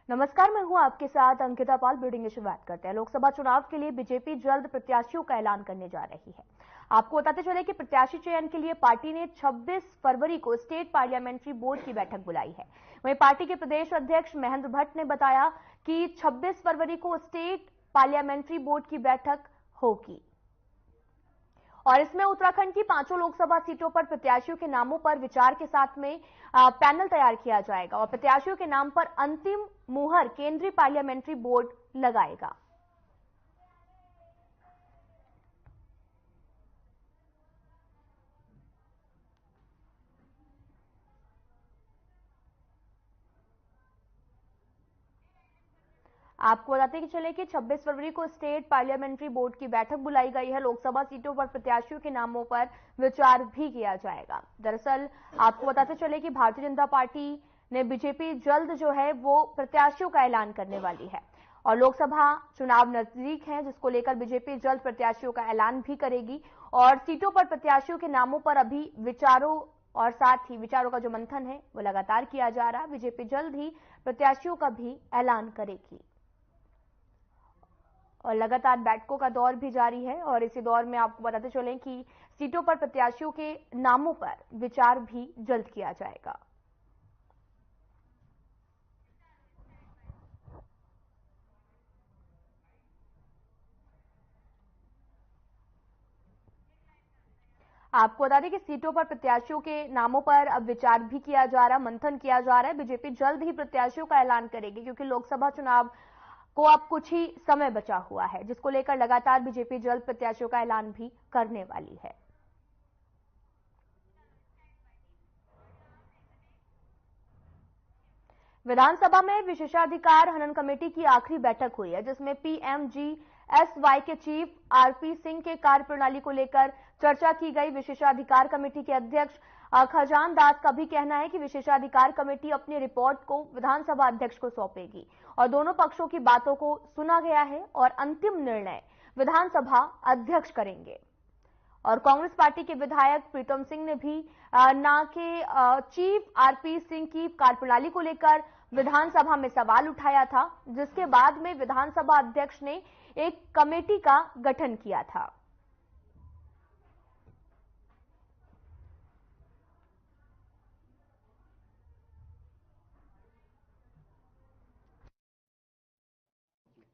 नमस्कार, मैं हूं आपके साथ अंकिता पाल। ब्रेकिंग से बात करते हैं। लोकसभा चुनाव के लिए बीजेपी जल्द प्रत्याशियों का ऐलान करने जा रही है। आपको बताते चले कि प्रत्याशी चयन के लिए पार्टी ने 26 फरवरी को स्टेट पार्लियामेंट्री बोर्ड की बैठक बुलाई है। वहीं पार्टी के प्रदेश अध्यक्ष महेंद्र भट्ट ने बताया कि 26 फरवरी को स्टेट पार्लियामेंट्री बोर्ड की बैठक होगी और इसमें उत्तराखंड की 5 लोकसभा सीटों पर प्रत्याशियों के नामों पर विचार के साथ में पैनल तैयार किया जाएगा और प्रत्याशियों के नाम पर अंतिम मुहर केंद्रीय पार्लियामेंट्री बोर्ड लगाएगा। आपको बताते चले कि 26 फरवरी को स्टेट पार्लियामेंट्री बोर्ड की बैठक बुलाई गई है। लोकसभा सीटों पर प्रत्याशियों के नामों पर विचार भी किया जाएगा। दरअसल आपको बताते चले कि भारतीय जनता पार्टी ने बीजेपी जल्द जो है वो प्रत्याशियों का ऐलान करने वाली है और लोकसभा चुनाव नजदीक है, जिसको लेकर बीजेपी जल्द प्रत्याशियों का ऐलान भी करेगी और सीटों पर प्रत्याशियों के नामों पर अभी विचारों और साथ ही विचारों का जो मंथन है वो लगातार किया जा रहा है। बीजेपी जल्द ही प्रत्याशियों का भी ऐलान करेगी और लगातार बैठकों का दौर भी जारी है और इसी दौर में आपको बताते चलें कि सीटों पर प्रत्याशियों के नामों पर विचार भी जल्द किया जाएगा। आपको बता दें कि सीटों पर प्रत्याशियों के नामों पर अब विचार भी किया जा रहा है, मंथन किया जा रहा है। बीजेपी जल्द ही प्रत्याशियों का ऐलान करेगी क्योंकि लोकसभा चुनाव को अब कुछ ही समय बचा हुआ है, जिसको लेकर लगातार बीजेपी जल्द प्रत्याशियों का ऐलान भी करने वाली है। विधानसभा में विशेषाधिकार हनन कमेटी की आखिरी बैठक हुई है, जिसमें पीएमजीएसवाई के चीफ आरपी सिंह के कार्यप्रणाली को लेकर चर्चा की गई। विशेषाधिकार कमेटी के अध्यक्ष खजान दास का भी कहना है कि विशेषाधिकार कमेटी अपनी रिपोर्ट को विधानसभा अध्यक्ष को सौंपेगी और दोनों पक्षों की बातों को सुना गया है और अंतिम निर्णय विधानसभा अध्यक्ष करेंगे। और कांग्रेस पार्टी के विधायक प्रीतम सिंह ने भी ना के चीफ आरपी सिंह की कार्यप्रणाली को लेकर विधानसभा में सवाल उठाया था, जिसके बाद में विधानसभा अध्यक्ष ने एक कमेटी का गठन किया था।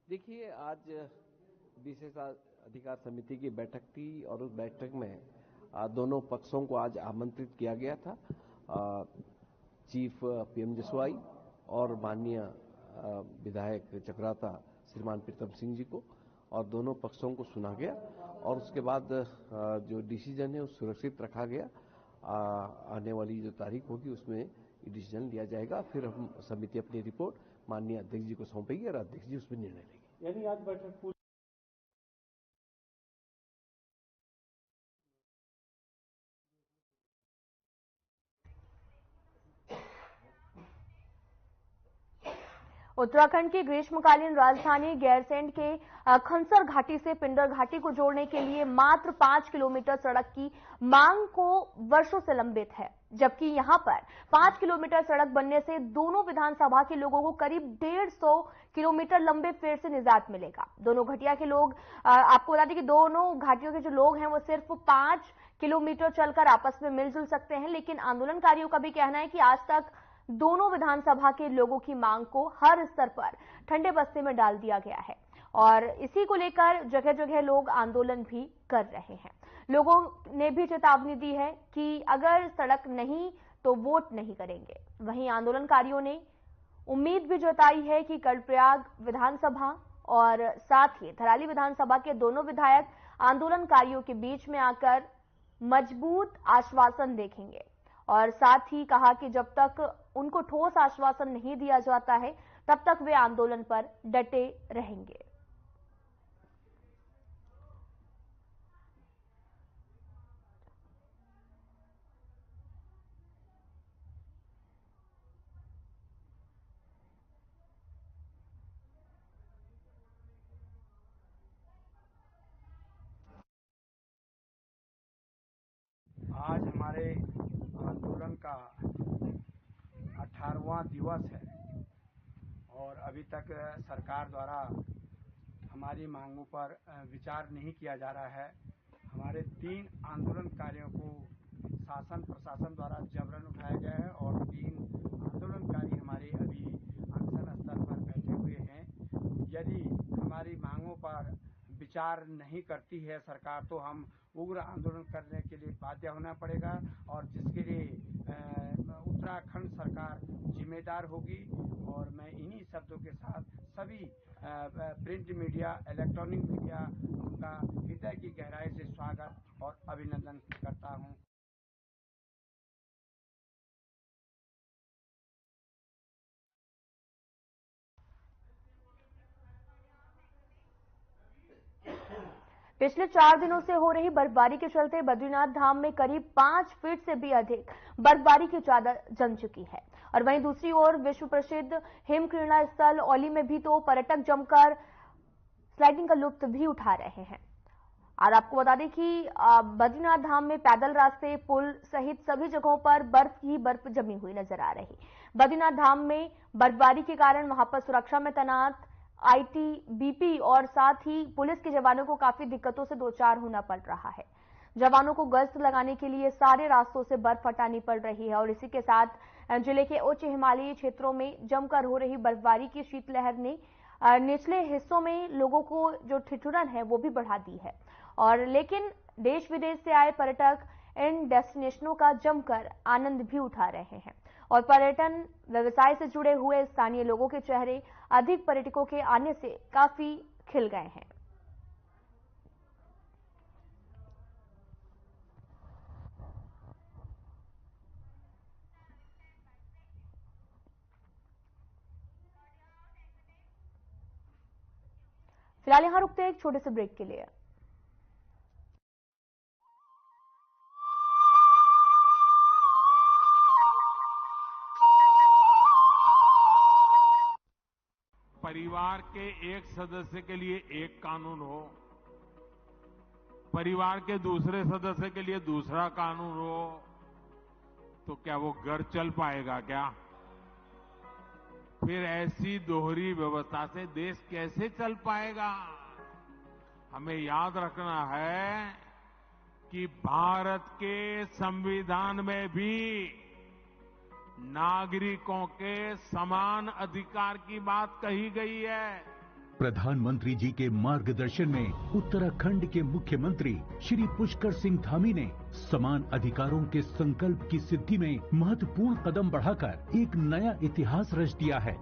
देखिए, आज विशेषाधिकार समिति की बैठक थी और उस बैठक में दोनों पक्षों को आज आमंत्रित किया गया था। चीफ पीएमजीएसवाई और माननीय विधायक चक्राता श्रीमान प्रीतम सिंह जी को, और दोनों पक्षों को सुना गया और उसके बाद जो डिसीजन है वो सुरक्षित रखा गया। आने वाली जो तारीख होगी उसमें डिसीजन लिया जाएगा। फिर हम समिति अपनी रिपोर्ट माननीय अध्यक्ष जी को सौंपेगी और अध्यक्ष जी उसमें निर्णय लेंगे। यानी आज बैठक उत्तराखंड की ग्रीष्मकालीन राजधानी गैरसैंण के खनसर घाटी से पिंडर घाटी को जोड़ने के लिए मात्र 5 किलोमीटर सड़क की मांग को वर्षों से लंबित है, जबकि यहां पर 5 किलोमीटर सड़क बनने से दोनों विधानसभा के लोगों को करीब 150 किलोमीटर लंबे फेर से निजात मिलेगा। दोनों घाटिया के लोग, आपको बता दें कि दोनों घाटियों के जो लोग हैं वो सिर्फ 5 किलोमीटर चलकर आपस में मिलजुल सकते हैं, लेकिन आंदोलनकारियों का भी कहना है कि आज तक दोनों विधानसभा के लोगों की मांग को हर स्तर पर ठंडे बस्ते में डाल दिया गया है और इसी को लेकर जगह जगह लोग आंदोलन भी कर रहे हैं। लोगों ने भी चेतावनी दी है कि अगर सड़क नहीं तो वोट नहीं करेंगे। वहीं आंदोलनकारियों ने उम्मीद भी जताई है कि कर्णप्रयाग विधानसभा और साथ ही थराली विधानसभा के दोनों विधायक आंदोलनकारियों के बीच में आकर मजबूत आश्वासन देखेंगे और साथ ही कहा कि जब तक उनको ठोस आश्वासन नहीं दिया जाता है तब तक वे आंदोलन पर डटे रहेंगे। आज हमारे आंदोलन का 18वां दिवस है और अभी तक सरकार द्वारा हमारी मांगों पर विचार नहीं किया जा रहा है। हमारे 3 आंदोलनकारियों को शासन प्रशासन द्वारा जबरन उठाया गया है और 3 आंदोलनकारी हमारे अभी अनशन स्तर पर बैठे हुए हैं। यदि हमारी मांगों पर विचार नहीं करती है सरकार तो हम उग्र आंदोलन करने के लिए बाध्य होना पड़ेगा और जिसके लिए उत्तराखंड सरकार जिम्मेदार होगी। और मैं इन्हीं शब्दों के साथ सभी प्रिंट मीडिया, इलेक्ट्रॉनिक मीडिया उनका हृदय की गहराई से स्वागत और अभिनंदन करता हूं। पिछले 4 दिनों से हो रही बर्फबारी के चलते बद्रीनाथ धाम में करीब 5 फीट से भी अधिक बर्फबारी की चादर जम चुकी है। और वहीं दूसरी ओर विश्व प्रसिद्ध हिमक्रीड़ा स्थल औली में भी तो पर्यटक जमकर स्लाइडिंग का लुत्फ भी उठा रहे हैं। और आपको बता दें कि बद्रीनाथ धाम में पैदल रास्ते, पुल सहित सभी जगहों पर बर्फ ही बर्फ जमी हुई नजर आ रही। बद्रीनाथ धाम में बर्फबारी के कारण वहां पर सुरक्षा में तैनात आईटीबीपी और साथ ही पुलिस के जवानों को काफी दिक्कतों से दो चार होना पड़ रहा है। जवानों को गश्त लगाने के लिए सारे रास्तों से बर्फ हटानी पड़ रही है और इसी के साथ जिले के उच्च हिमालयी क्षेत्रों में जमकर हो रही बर्फबारी की शीतलहर ने निचले हिस्सों में लोगों को जो ठिठुरन है वो भी बढ़ा दी है। और लेकिन देश विदेश से आए पर्यटक इन डेस्टिनेशनों का जमकर आनंद भी उठा रहे हैं और पर्यटन व्यवसाय से जुड़े हुए स्थानीय लोगों के चेहरे अधिक पर्यटकों के आने से काफी खिल गए हैं। फिलहाल यहां रुकते हैं एक छोटे से ब्रेक के लिए। परिवार के एक सदस्य के लिए एक कानून हो, परिवार के दूसरे सदस्य के लिए दूसरा कानून हो, तो क्या वो घर चल पाएगा क्या? फिर ऐसी दोहरी व्यवस्था से देश कैसे चल पाएगा? हमें याद रखना है कि भारत के संविधान में भी नागरिकों के समान अधिकार की बात कही गई है। प्रधानमंत्री जी के मार्गदर्शन में उत्तराखंड के मुख्यमंत्री श्री पुष्कर सिंह धामी ने समान अधिकारों के संकल्प की सिद्धि में महत्वपूर्ण कदम बढ़ाकर एक नया इतिहास रच दिया है।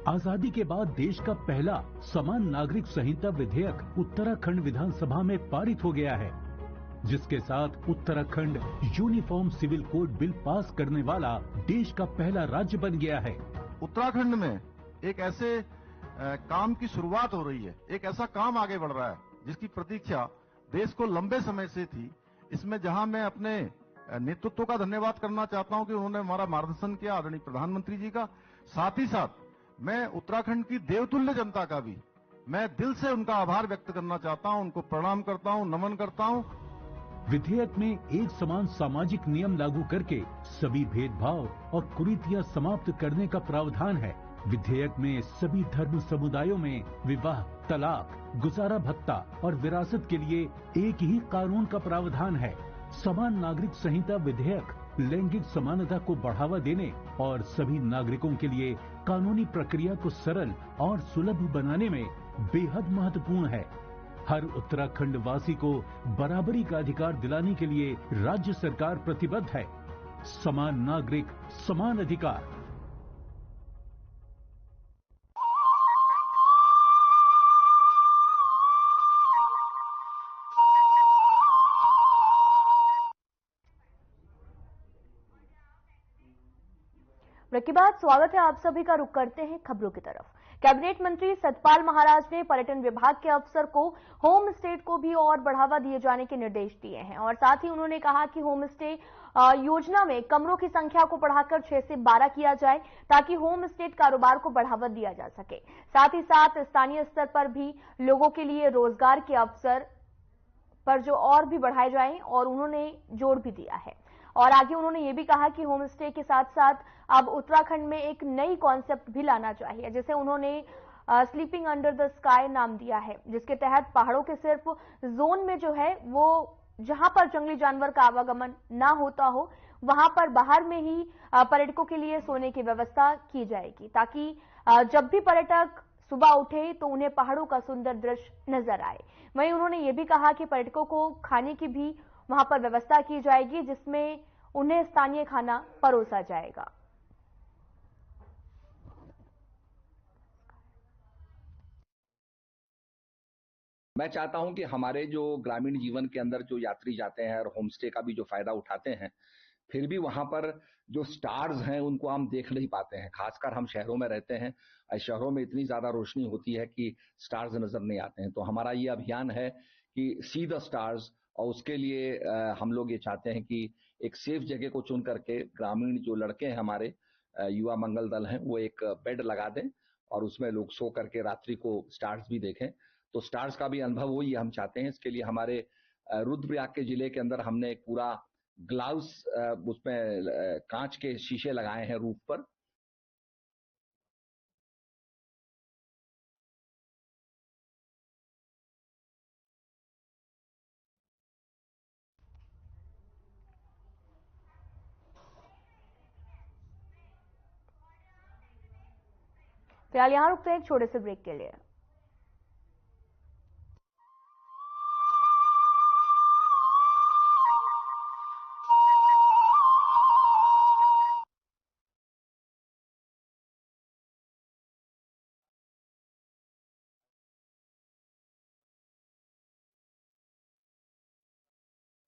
आजादी के बाद देश का पहला समान नागरिक संहिता विधेयक उत्तराखंड विधानसभा में पारित हो गया है, जिसके साथ Uttarakhand uniform civil code bill pass करने वाला देश का पहला राज्य बन गया है। उत्तराखंड में एक ऐसे काम की शुरुआत हो रही है, एक ऐसा काम आगे बढ़ रहा है जिसकी प्रतीक्षा देश को लंबे समय से थी। इसमें जहां मैं अपने नेतृत्व का धन्यवाद करना चाहता हूं कि उन्होंने हमारा मार्गदर्शन किया, आदरणीय प्रधानमंत्री जी का, साथ ही साथ मैं उत्तराखंड की देवतुल्य जनता का भी मैं दिल से उनका आभार व्यक्त करना चाहता हूं, उनको प्रणाम करता हूं, नमन करता हूं। विधेयक में एक समान सामाजिक नियम लागू करके सभी भेदभाव और कुरीतियां समाप्त करने का प्रावधान है। विधेयक में सभी धर्म समुदायों में विवाह, तलाक, गुजारा भत्ता और विरासत के लिए एक ही कानून का प्रावधान है। समान नागरिक संहिता विधेयक लैंगिक समानता को बढ़ावा देने और सभी नागरिकों के लिए कानूनी प्रक्रिया को सरल और सुलभ बनाने में बेहद महत्वपूर्ण है। हर उत्तराखंड वासी को बराबरी का अधिकार दिलाने के लिए राज्य सरकार प्रतिबद्ध है। समान नागरिक, समान अधिकार। ब्रेक के बाद स्वागत है आप सभी का। रुख करते हैं खबरों की तरफ। कैबिनेट मंत्री सतपाल महाराज ने पर्यटन विभाग के अफसर को होम स्टे को भी और बढ़ावा दिए जाने के निर्देश दिए हैं और साथ ही उन्होंने कहा कि होम स्टे योजना में कमरों की संख्या को बढ़ाकर 6 से 12 किया जाए ताकि होम स्टे कारोबार को बढ़ावा दिया जा सके। साथ ही साथ स्थानीय स्तर पर भी लोगों के लिए रोजगार के अवसर पर जो और भी बढ़ाए जाएं और उन्होंने जोर भी दिया है। और आगे उन्होंने ये भी कहा कि होम स्टे के साथ साथ अब उत्तराखंड में एक नई कॉन्सेप्ट भी लाना चाहिए, जिसे उन्होंने स्लीपिंग अंडर द स्काई नाम दिया है, जिसके तहत पहाड़ों के सिर्फ जोन में जो है वो जहां पर जंगली जानवर का आवागमन ना होता हो, वहां पर बाहर में ही पर्यटकों के लिए सोने की व्यवस्था की जाएगी, ताकि जब भी पर्यटक सुबह उठे तो उन्हें पहाड़ों का सुंदर दृश्य नजर आए। वहीं उन्होंने ये भी कहा कि पर्यटकों को खाने की भी वहां पर व्यवस्था की जाएगी, जिसमें उन्हें स्थानीय खाना परोसा जाएगा। मैं चाहता हूं कि हमारे जो ग्रामीण जीवन के अंदर जो यात्री जाते हैं और होम स्टे का भी जो फायदा उठाते हैं, फिर भी वहां पर जो स्टार्स हैं उनको हम देख नहीं पाते हैं। खासकर हम शहरों में रहते हैं, शहरों में इतनी ज्यादा रोशनी होती है कि स्टार्स नजर नहीं आते हैं। तो हमारा ये अभियान है कि सी द स्टार्स, और उसके लिए हम लोग ये चाहते हैं कि एक सेफ जगह को चुन करके ग्रामीण जो लड़के हैं हमारे युवा मंगल दल हैं, वो एक बेड लगा दें और उसमें लोग सो करके रात्रि को स्टार्स भी देखें। तो स्टार्स का भी अनुभव हो, ये हम चाहते हैं। इसके लिए हमारे रुद्रप्रयाग के जिले के अंदर हमने एक पूरा ग्लाउस उसमें कांच के शीशे लगाए हैं रूफ पर। फिलहाल यहां रुकते हैं एक छोटे से ब्रेक के लिए।